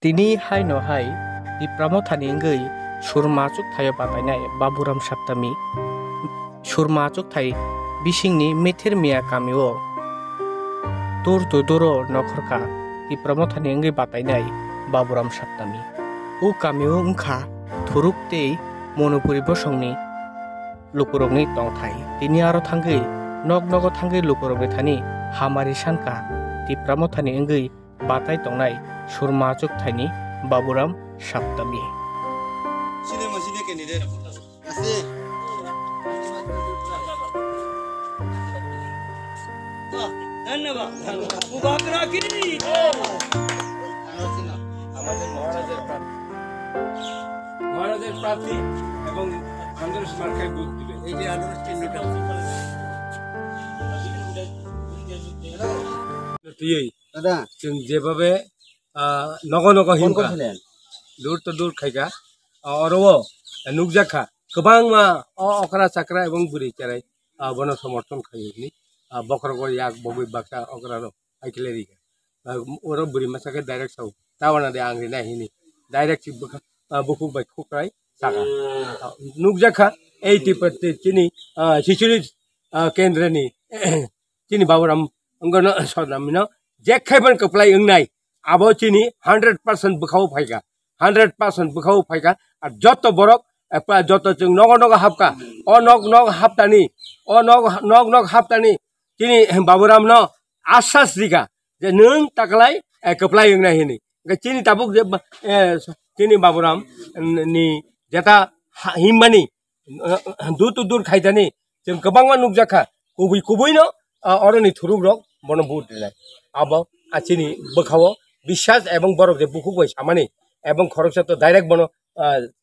Tini hai no hai di pramothani ngei surmachuk thayo batainai Baburam Saptami surmachuk thai bisingni meter miya kamio dur dodoro nokhorka di pramothani ngei batainai Baburam Saptami o kamio wngkha thuruk tei monopuri bosongni lukurokni tongthai tini aro thangei noknogo thangei lukurokni thani hamari sanka di pramothani ngei batai tongnai surmachuk thaini Baburam Saptami. Sini mas sini ke ni deh. Asih. ধন্যবাদ মুবারক রাখি আমাদের মহারাজের প্রার্থী এবং আন্দোলন মার্কায় vote দিবে এই যে আন্দোলন চিহ্নটা দাদা जों যেভাবে নগ নগ হিমকা দূর তো দূর খাইকা অরও নুকজাখা गोबां मा अखरा चाकरा এবং बुरि चाराय बन समर्थन खायनि बखरगो याक बगै बाक्सा अखरा आइखलेरि ओरो बुरि मासाके डाइरेक्ट साव तावाना दे आंग्रि नाहिनि डाइरेक्ट बुखु बाय खुक्राय सागा नुकजाखा 80% चिनि सिसुरि केन्द्रनि चिनि बाबुराम अंगन सदनामिनो जेखायबन कप्लाय ओंनाय आबो चिनि 100% बुखाव फायगा 100% बुखाव फायगा आर जत बरक जत जों नग नग हाबका अ नग नग हाबतानि अ नग नग हाबतानि चिनि बाबुराम न आश्वास दिगा जे नों ताकलाय कप्लाय ओंनाय हिनि चिनि ताबुक जे चिनि बाबुराम नि जेता हिमबानि दूर तो दूर खायतानि जों गोबां मा नुकजाखा कुबै कुबैनो अरनि थुरुक रक बन बुट दिनाय आबो आचिनि बखाव বিশ্বাস এবং বরক যে বুকু বই সামানি এবং খরচা তো ডাইরেক্ট বনো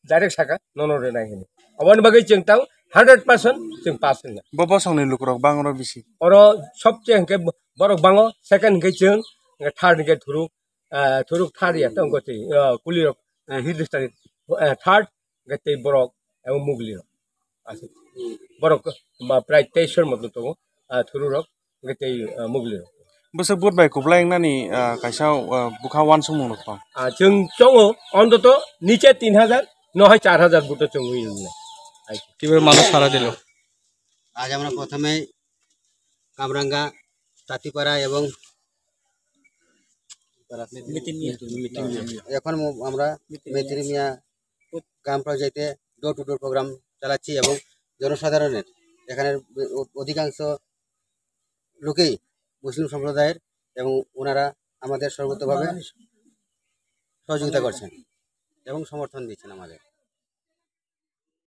डाइरेक्ट साका नन रेनाय हिनि अबन बागै जों ताव 100% जों पास होना बबा संनि लुकरक बांगर बिसि और सबसे हंके बरक बांगो सेकंड हंके जों थर्ड हंके थुरुक थारिया तो गति कुलिरक हिलस्टारि थर्ड गति बरक एवं मुगलिरक आसे बरक प्राय 23 मतलब तो थुरुरक गति मुगलिरक बोसो बुटबाय कुबलायनानि कायसाव बुखा वान समंग नखा जों चंगो अन्तत नीचे 3000 नहय 4000 बुट चंगुइ কিভাবে মানুষ সারা দিল आज আমরা প্রথমে কামরাঙ্গা তাঁতিপাড়া এবং এখন আমরা মেথিরি মিয়া গ্রাম পর্যায়ে ডোর টু ডোর প্রোগ্রাম চালাচ্ছি এবং জনসাধারণের এখানের অধিকাংশ লোকেই মুসলিম সম্প্রদায়ের এবং ওনারা আমাদের সর্বতভাবে সহযোগিতা করছেন এবং সমর্থন দিচ্ছেন আমাদের।